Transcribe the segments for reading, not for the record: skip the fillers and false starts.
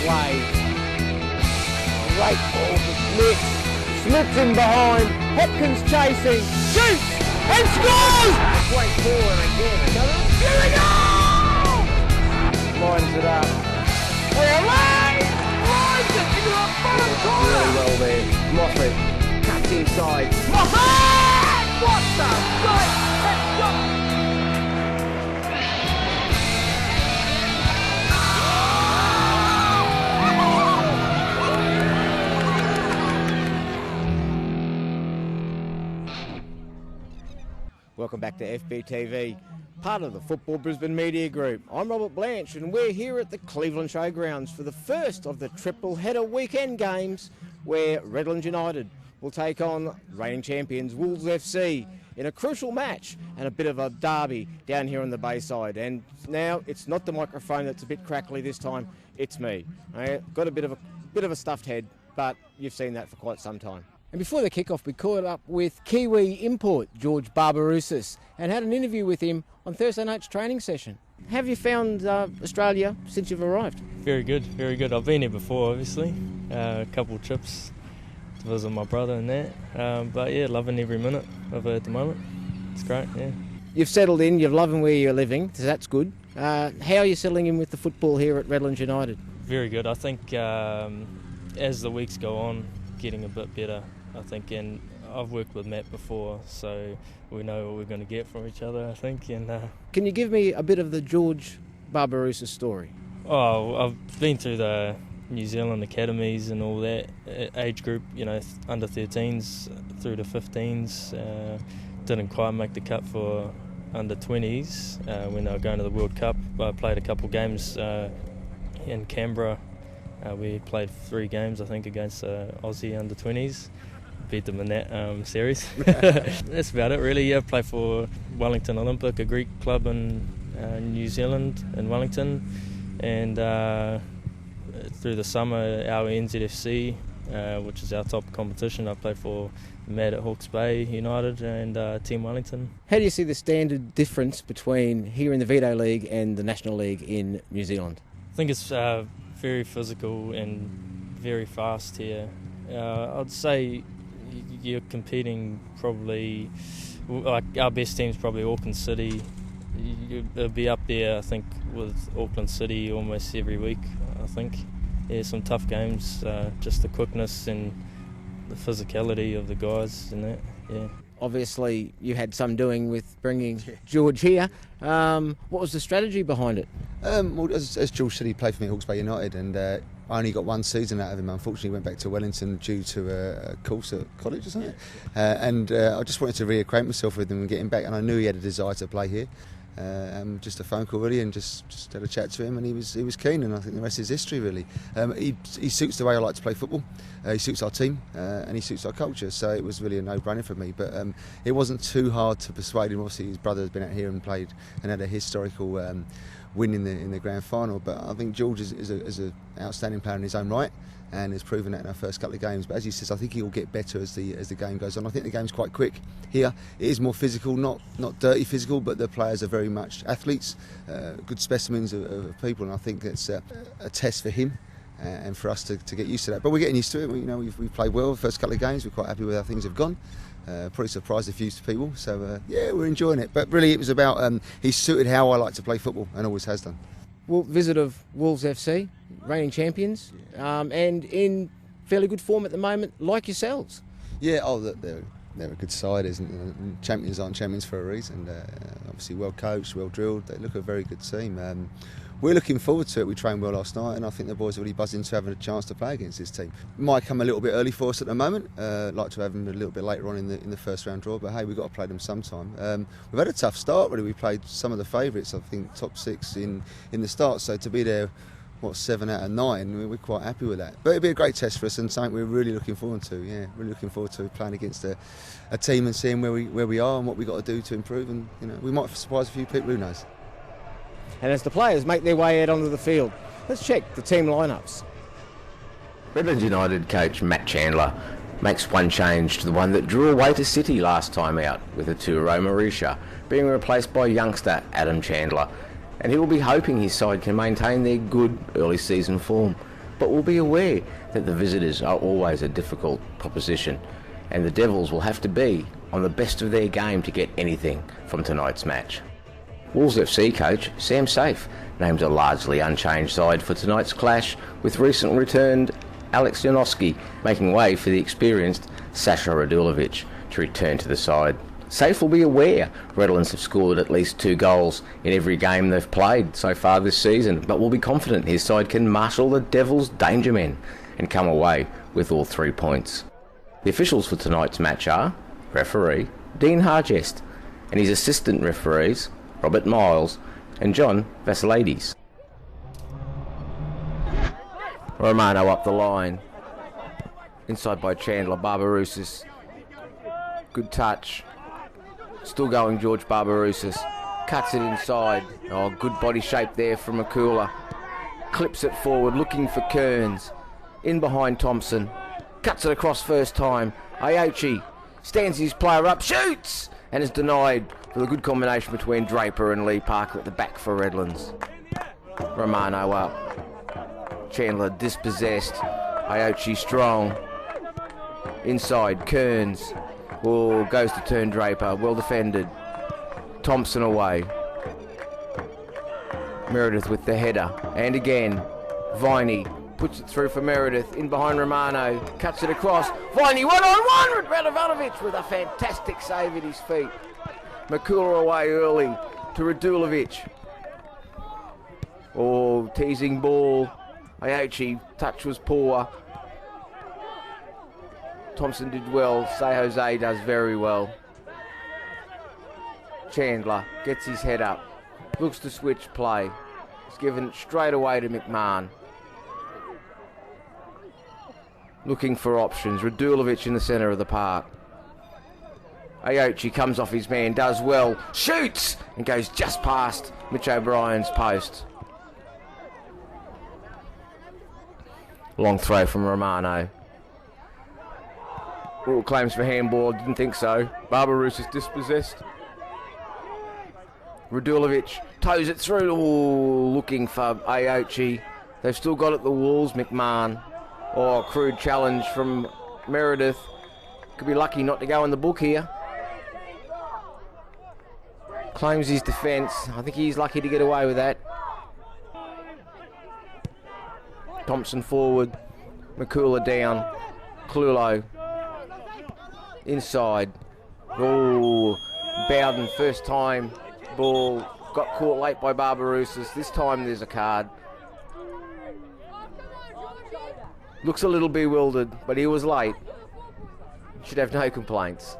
away. Great ball for Smith. Smith's in behind. Hopkins chasing. Shoots and scores! Great forward again. Another. Here we go! Lines it up. We're away! Lines it into the bottom corner! Really well there. Moffat cuts inside. Moffat! What the great headshot! Welcome back to FBTV, part of the Football Brisbane Media Group. I'm Robert Blanch and we're here at the Cleveland Showgrounds for the first of the triple header weekend games where Redlands United will take on reigning champions Wolves FC in a crucial match and a bit of a derby down here on the Bayside. And now it's not the microphone that's a bit crackly this time, it's me. I got a bit of a stuffed head, but you've seen that for quite some time. And before the kick-off, we caught up with Kiwi import George Barbarousis and had an interview with him on Thursday night's training session. Have you found Australia since you've arrived? Very good, very good. I've been here before, obviously. A couple of trips to visit my brother and that. But yeah, loving every minute of it at the moment. It's great, yeah. You've settled in, you're loving where you're living, so that's good. How are you settling in with the football here at Redlands United? Very good. I think as the weeks go on, getting a bit better. I think, and I've worked with Matt before, so we know what we're going to get from each other, I think. And can you give me a bit of the George Barbarousis story? Oh, I've been through the New Zealand academies and all that age group, you know, under 13s through to 15s. Didn't quite make the cut for under 20s when they were going to the World Cup. I played a couple games in Canberra. We played 3 games, I think, against Aussie under 20s. Beat them in that series. That's about it, really. Yeah, played for Wellington Olympic, a Greek club in New Zealand, in Wellington. And through the summer, our NZFC, which is our top competition, I played for Matt at Hawke's Bay United and Team Wellington. How do you see the standard difference between here in the Vito League and the National League in New Zealand? I think it's very physical and very fast here. I'd say you're competing probably, like our best team's probably Auckland City. You'll be up there, I think, with Auckland City almost every week, I think. Yeah, some tough games, just the quickness and the physicality of the guys and that, yeah. Obviously, you had some doing with bringing George here. What was the strategy behind it? Well, as George said, he played for me at Hawke's Bay United, and I only got 1 season out of him. Unfortunately, went back to Wellington due to a course at college or something. And I just wanted to reacquaint myself with him and get him back. And I knew he had a desire to play here. Just a phone call really, and just had a chat to him, and he was keen, and I think the rest is history really. He suits the way I like to play football. He suits our team, and he suits our culture. So it was really a no-brainer for me. But it wasn't too hard to persuade him. Obviously, his brother has been out here and played and had a historical win in the grand final. But I think George is an outstanding player in his own right, and has proven that in our first couple of games. But as he says, I think he will get better as the game goes on. I think the game's quite quick here. It is more physical, not dirty physical, but the players are very much athletes, good specimens of people, and I think it's a test for him and for us to get used to that. But we're getting used to it. We've played well the first couple of games. We're quite happy with how things have gone. Probably surprised a few people. So yeah, we're enjoying it. But really, it was about he suited how I like to play football, and always has done. Well, visit of Wolves FC, reigning champions, and in fairly good form at the moment, like yourselves. Yeah, they're a good side, isn't it? Champions aren't champions for a reason. Obviously well coached, well drilled. They look a very good team. We're looking forward to it. We trained well last night, and I think the boys are really buzzing to having a chance to play against this team. Might come a little bit early for us at the moment. Like to have them a little bit later on in the first round draw, but hey, we've got to play them sometime. We've had a tough start really. We played some of the favourites, I think top 6 in the start, so to be there 7 out of 9, we're quite happy with that. But it'll be a great test for us, and something we're really looking forward to. Yeah, really looking forward to playing against a team and seeing where we are and what we've got to do to improve, and we might surprise a few people, who knows. And as the players make their way out onto the field, let's check the team lineups. Redlands United coach Matt Chandler makes one change to the one that drew away to City last time out, with Arturo Marisha being replaced by youngster Adam Chandler, and he will be hoping his side can maintain their good early season form. but will be aware that the visitors are always a difficult proposition, and the Devils will have to be on the best of their game to get anything from tonight's match. Wolves FC coach Sam Safe names a largely unchanged side for tonight's clash, with recent returned Alex Janowski making way for the experienced Sasha Radulovic to return to the side. Safe will be aware Redlands have scored at least 2 goals in every game they've played so far this season, but will be confident his side can marshal the Devils' danger men and come away with all 3 points. The officials for tonight's match are referee Dean Hargest and his assistant referees Robert Miles and John Vasilades. Romano up the line. Inside by Chandler, Barbarousis. Good touch. Still going George Barbarousis. Cuts it inside. Oh, good body shape there from Makula. Clips it forward, looking for Kearns. In behind Thompson. Cuts it across first time. Aochi stands his player up, shoots! And is denied with a good combination between Draper and Lee Parker at the back for Redlands. Romano up. Chandler dispossessed. Aochi strong. Inside, Kearns. Oh, goes to turn Draper. Well defended. Thompson away. Meredith with the header. And again, Viney puts it through for Meredith. In behind Romano. Cuts it across. Viney 1-on-1 with Radovanovic with a fantastic save at his feet. Makula away early to Radulovic. Oh, teasing ball. Aochi, touch was poor. Thompson did well. Say Jose does very well. Chandler gets his head up. Looks to switch play. He's given it straight away to McMahon. Looking for options. Radulovic in the centre of the park. Aochi comes off his man, does well. Shoots! And goes just past Mitch O'Brien's post. Long throw from Romano. All claims for handball, didn't think so. Barbarousis is dispossessed. Radulovic toes it through. Ooh, looking for Aochi. They've still got it the Wolves, McMahon. Oh, crude challenge from Meredith. Could be lucky not to go in the book here. Claims his defence. I think he's lucky to get away with that. Thompson forward. Makula down. Clulo. Inside. Oh, Bowden first time ball. Got caught late by Barbarousis. This time there's a card. Looks a little bewildered, but he was late. Should have no complaints.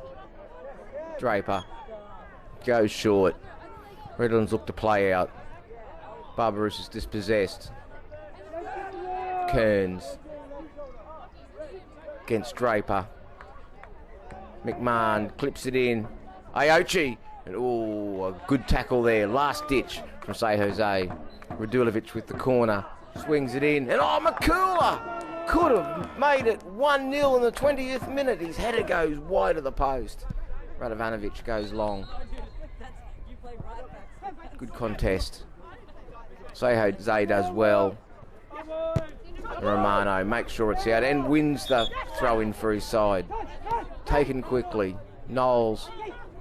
Draper goes short. Redlands look to play out. Barbarousis dispossessed. Kearns against Draper. McMahon clips it in. Aochi. And oh, a good tackle there. Last ditch from Say Jose. Radulovic with the corner. Swings it in. And oh, Makula could have made it 1-0 in the 20th minute. His header goes wide of the post. Radovanovic goes long. Good contest. Say Jose does well. Romano makes sure it's out and wins the throw in for his side. Taken quickly. Knowles.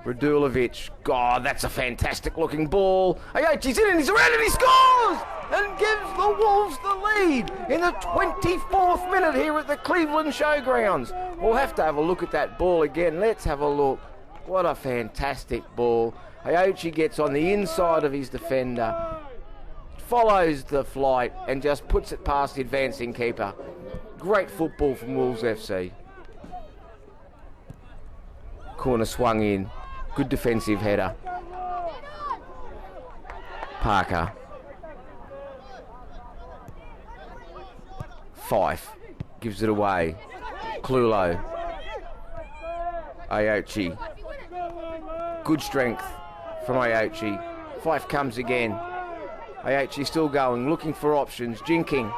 Radulovic. God, that's a fantastic looking ball. Aochi's in and he's around and he scores! And gives the Wolves the lead in the 24th minute here at the Cleveland Showgrounds. We'll have to have a look at that ball again. Let's have a look. What a fantastic ball. Aochi gets on the inside of his defender, follows the flight and just puts it past the advancing keeper. Great football from Wolves FC. Corner swung in. Good defensive header. Parker. Fife gives it away. Clulo. Aochi. Good strength from Aochi. Fife comes again. Aochi still going, looking for options, jinking.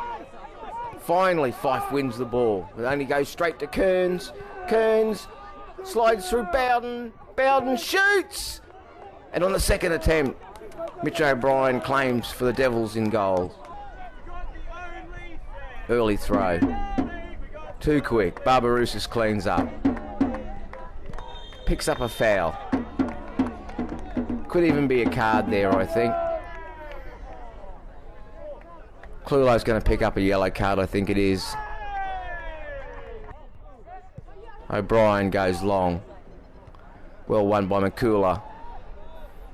Finally, Fife wins the ball. It only goes straight to Kearns. Kearns slides through Bowden. Bowden shoots! And on the second attempt, Mitch O'Brien claims for the Devils in goal. Early throw. Too quick. Barbarousis cleans up. Picks up a foul. Could even be a card there, I think. Clulo's going to pick up a yellow card, I think it is. O'Brien goes long. Well won by McCooler.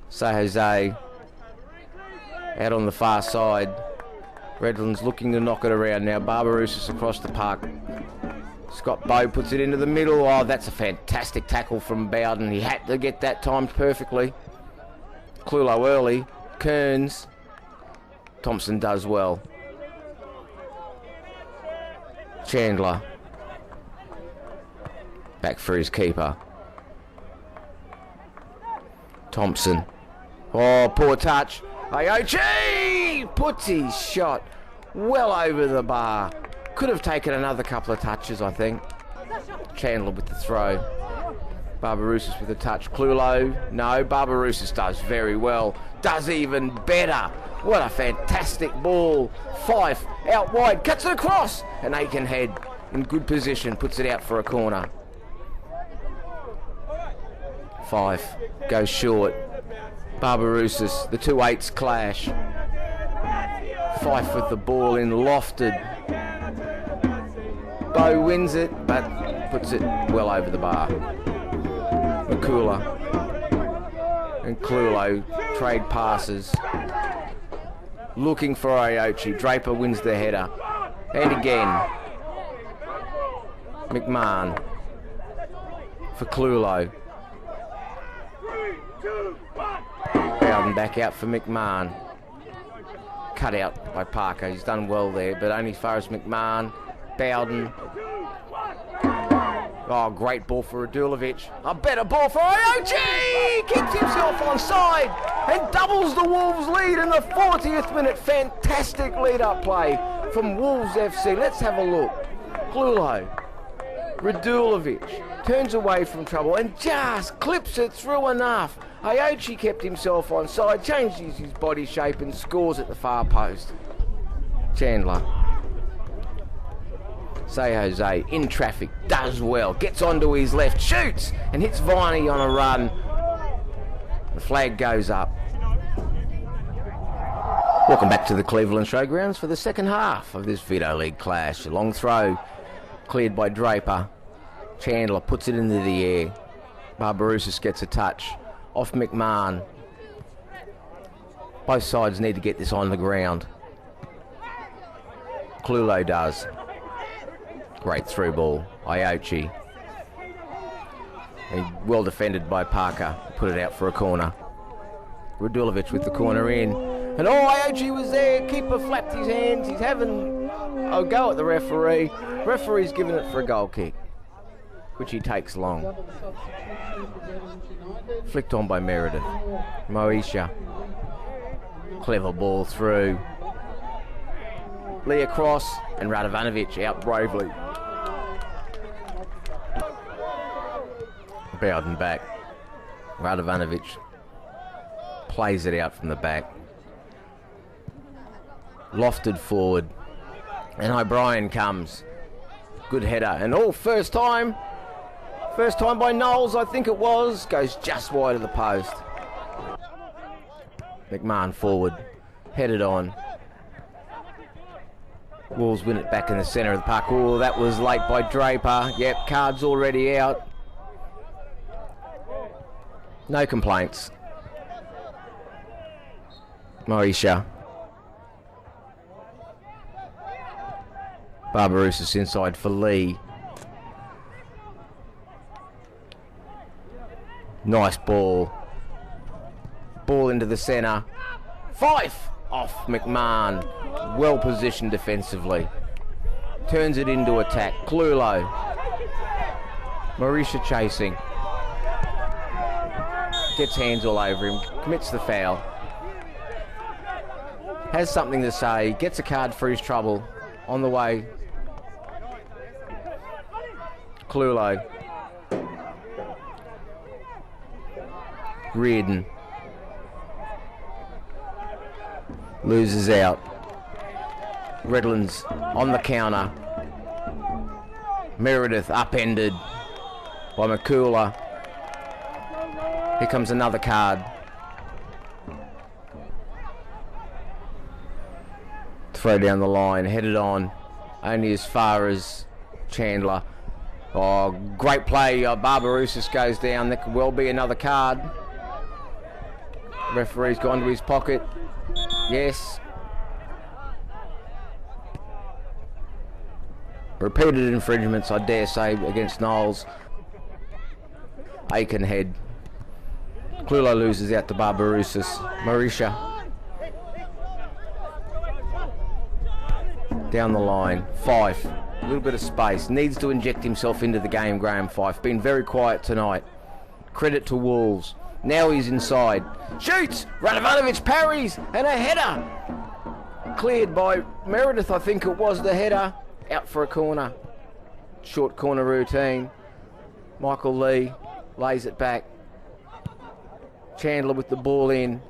Say Jose out on the far side. Redlands looking to knock it around now. Barbarousis across the park. Scott Bowe puts it into the middle. Oh, that's a fantastic tackle from Bowden. He had to get that timed perfectly. Clulo early. Kearns. Thompson does well. Chandler. Back for his keeper. Thompson. Oh, poor touch. Aochi puts his shot well over the bar. Could have taken another couple of touches, I think. Chandler with the throw. Barbarousis with a touch. Clulo. No, Barbarousis does very well. Does even better. What a fantastic ball. Fife out wide. Cuts it across. And Aikenhead in good position. Puts it out for a corner. Fife goes short. Barbarousis. The 2-8s clash. Fife with the ball in lofted. Bowe wins it, but puts it well over the bar. McCooler and Clulo trade passes. Looking for Aochi. Draper wins the header. And again. McMahon for Clulo. Bowden back out for McMahon. Cut out by Parker. He's done well there, but only as far as McMahon. Bowden. Oh, great ball for Radulovic. A better ball for Aochi! Keeps himself onside and doubles the Wolves lead in the 40th minute. Fantastic lead-up play from Wolves FC. Let's have a look. Clulo. Radulovic turns away from trouble and just clips it through enough. Aochi kept himself onside, changes his body shape and scores at the far post. Chandler. Say Jose in traffic, does well, gets onto his left, shoots and hits Viney on a run. The flag goes up. Welcome back to the Cleveland Showgrounds for the second half of this Vito League clash. A long throw cleared by Draper. Chandler puts it into the air. Barbarousis gets a touch off McMahon. Both sides need to get this on the ground. Clulo does. Great through ball. Aochi. And well defended by Parker. Put it out for a corner. Radulovic with the corner in. And Aochi was there. Keeper flapped his hands. He's having a go at the referee. Referee's given it for a goal kick, which he takes long. Flicked on by Meredith. Moesha. Clever ball through. Leah Cross and Radovanovic out bravely. Bowden back. Radovanovic plays it out from the back. Lofted forward. And O'Brien comes. Good header. And first time. First time by Knowles, I think it was. Goes just wide of the post. McMahon forward. Headed on. Wolves win it back in the centre of the park. Oh, that was late by Draper. Yep, card's already out. No complaints. Moesha. Barbarousis inside for Lee. Nice ball. Ball into the centre. Fife off McMahon. Well positioned defensively. Turns it into attack. Clulo. Marisha chasing. Gets hands all over him. Commits the foul. Has something to say. Gets a card for his trouble. On the way. Clulo. Reardon. Loses out. Redlands on the counter. Meredith upended by McCooler. Here comes another card. Throw down the line, headed on, only as far as Chandler. Oh, great play. Barbarousis goes down. That could well be another card. Referee's gone to his pocket. Yes. Repeated infringements, I dare say, against Knowles. Aikenhead. Clulo loses out to Barbarousis. Marisha. Down the line. Fife. A little bit of space. Needs to inject himself into the game, Graham Fife. Been very quiet tonight. Credit to Wolves. Now he's inside. Shoots! Radovanovic parries and a header. Cleared by Meredith, I think it was the header. Out for a corner. Short corner routine. Michael Lee lays it back. Chandler with the ball in.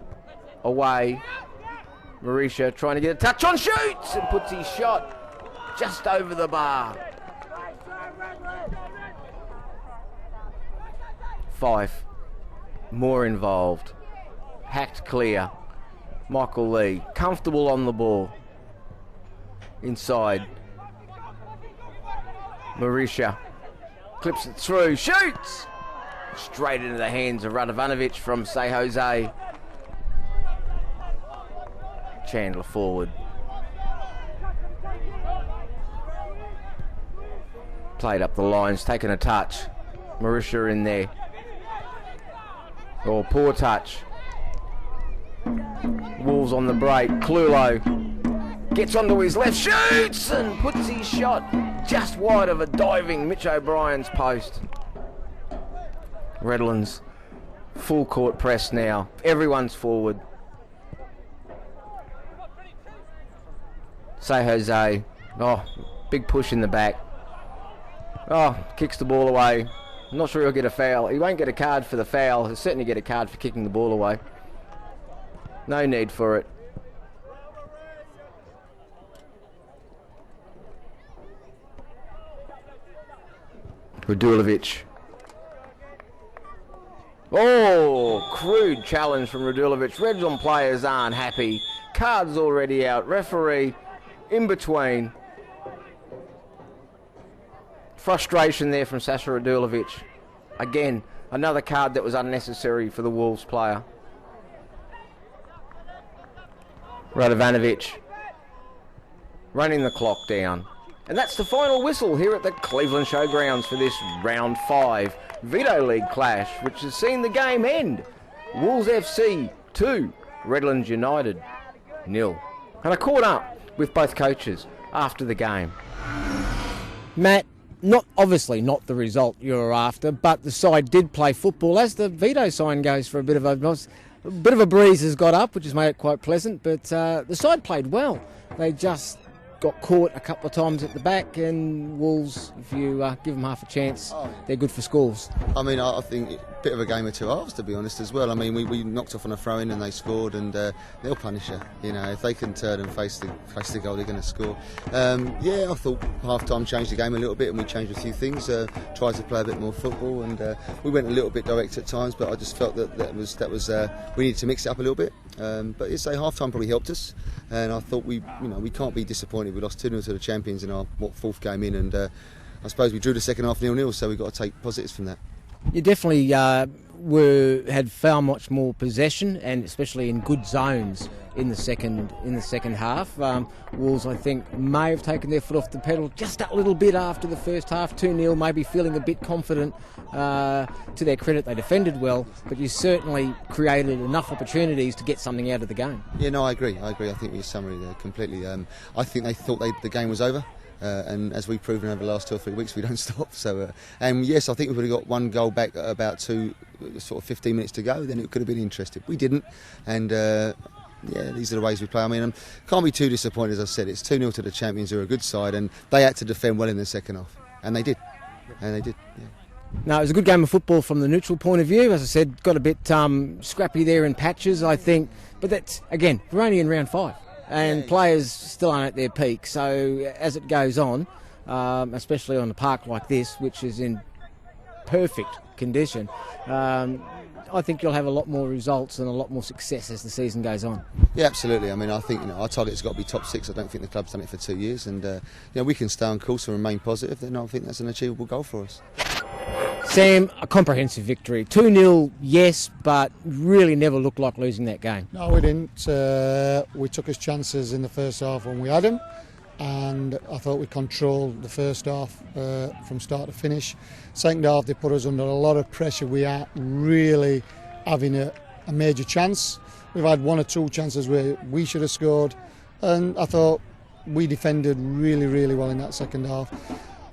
Away. Marisha trying to get a touch on, shoots and puts his shot just over the bar. Fife. More involved. Hacked clear. Michael Lee. Comfortable on the ball. Inside. Marisha clips it through, shoots! Straight into the hands of Radovanovic from Say Jose. Chandler forward. Played up the lines, taken a touch. Marisha in there. Oh, poor touch. Wolves on the break. Clulo gets onto his left, shoots and puts his shot just wide of a diving Mitch O'Brien's post. Redlands, full court press now. Everyone's forward. Say Jose. Oh, big push in the back. Oh, kicks the ball away. I'm not sure he'll get a foul. He won't get a card for the foul. He'll certainly get a card for kicking the ball away. No need for it. Radulovic. Oh, crude challenge from Radulovic. Redlands players aren't happy. Cards already out. Referee in between. Frustration there from Sasha Radulovic. Again, another card that was unnecessary for the Wolves player. Radovanovic running the clock down. And that's the final whistle here at the Cleveland Showgrounds for this round 5 Veto League clash, which has seen the game end. Wolves FC 2, Redlands United 0. And I caught up with both coaches after the game. Matt, obviously not the result you were after, but the side did play football. As the veto sign goes for a bit of a breeze has got up, which has made it quite pleasant, but the side played well. They just got caught a couple of times at the back, and Wolves, if you give them half a chance, they're good for scores. I mean, I think a bit of a game of two halves, to be honest, as well. I mean, we knocked off on a throw-in and they scored, and they'll punish you. You know, if they can turn and face the goal, they're going to score. I thought half-time changed the game a little bit, and we changed a few things, tried to play a bit more football, and we went a little bit direct at times, but I just felt that was we needed to mix it up a little bit. But it's half-time probably helped us, and I thought we can't be disappointed. We lost 2-0 to the champions in our fourth game in, and I suppose we drew the second half 0-0, so we've got to take positives from that. You definitely had far much more possession, and especially in good zones in the second half. Wolves, I think, may have taken their foot off the pedal just a little bit after the first half. 2-0, maybe feeling a bit confident. To their credit, they defended well, but you certainly created enough opportunities to get something out of the game. Yeah, no, I agree. I think your summary there completely. I think they thought the game was over. And as we've proven over the last 2 or 3 weeks, we don't stop. So, and yes, I think we would have got one goal back at about 15 minutes to go. Then it could have been interesting. We didn't, and these are the ways we play. I mean, can't be too disappointed. As I said, it's 2-0 to the champions, who are a good side, and they had to defend well in the second half, and they did. Yeah. No, it was a good game of football from the neutral point of view. As I said, got a bit scrappy there in patches, I think. But that's, again, we're only in round 5. and players still aren't at their peak. So as it goes on, especially on a park like this, which is in perfect condition, I think you'll have a lot more results and a lot more success as the season goes on. Yeah, absolutely. I mean, I think our target's got to be top 6. I don't think the club's done it for 2 years, and we can stay on course and remain positive. Then I think that's an achievable goal for us. Sam, a comprehensive victory. 2-0, yes, but really never looked like losing that game. No, we didn't. We took his chances in the first half when we had them, and I thought we controlled the first half from start to finish. Second half, they put us under a lot of pressure. We are really having a major chance. We've had 1 or 2 chances where we should have scored, and I thought we defended really, really well in that second half.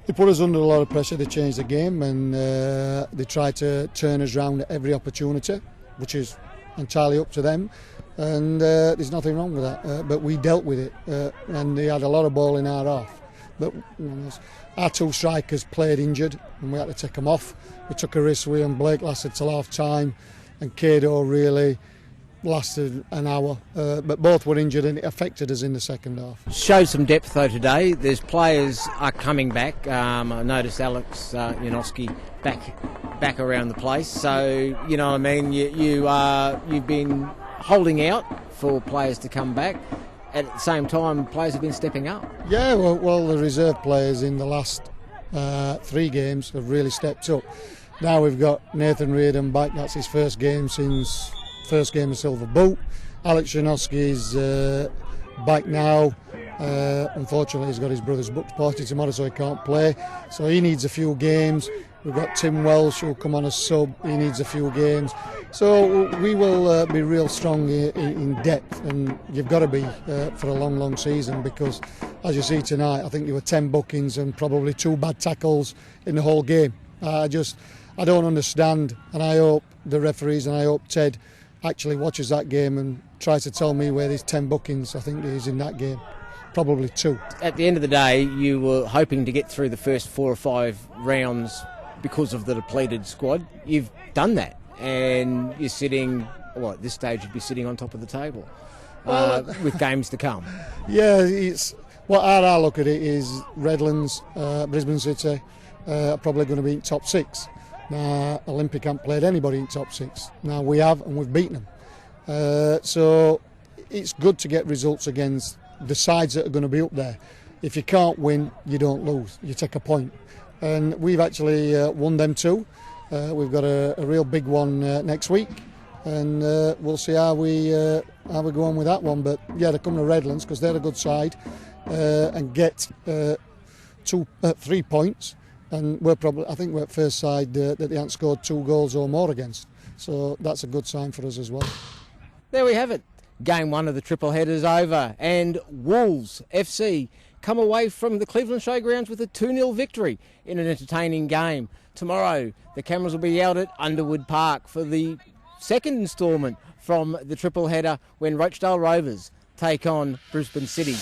They put us under a lot of pressure. They changed the game, and they tried to turn us around at every opportunity, which is entirely up to them. And there's nothing wrong with that. But we dealt with it, and they had a lot of ball in our half. But our 2 strikers played injured, and we had to take them off. We took a risk with them. Blake lasted till half time, and Kado really lasted an hour, but both were injured, and it affected us in the second half. Showed some depth though today. There's players are coming back. I noticed Alex Janoski back around the place. So you know what I mean. You've been holding out for players to come back. At the same time, players have been stepping up. Yeah, well, the reserve players in the last 3 games have really stepped up. Now we've got Nathan Reardon back. That's his first game since first game of Silver Boot. Alex Janoski's back now. Unfortunately, he's got his brother's booked party tomorrow, so he can't play. So he needs a few games. We've got Tim Welsh who'll come on as sub. He needs a few games. So we will be real strong in depth, and you've got to be for a long, long season, because as you see tonight, I think there were 10 bookings and probably 2 bad tackles in the whole game. I don't understand, and I hope the referees and I hope Ted actually watches that game and tries to tell me where there's 10 bookings I think there is in that game. Probably 2. At the end of the day, you were hoping to get through the first 4 or 5 rounds because of the depleted squad. You've done that, and you're sitting, at this stage you'd be sitting on top of the table with games to come. Yeah, it's how I look at it is Redlands, Brisbane City are probably going to be in top 6. Now, Olympic haven't played anybody in top 6. Now we have, and we've beaten them. So it's good to get results against the sides that are going to be up there. If you can't win, you don't lose. You take a point. And we've actually won them 2. We've got a real big one next week, and we'll see how we go on with that one. But yeah, they're coming to Redlands because they're a good side, and get 3 points. And I think we're first side that they haven't scored 2 goals or more against. So that's a good sign for us as well. There we have it. Game 1 of the triple header's over, and Wolves FC come away from the Cleveland Showgrounds with a 2-0 victory in an entertaining game. Tomorrow, the cameras will be out at Underwood Park for the second instalment from the triple header when Rochdale Rovers take on Brisbane City.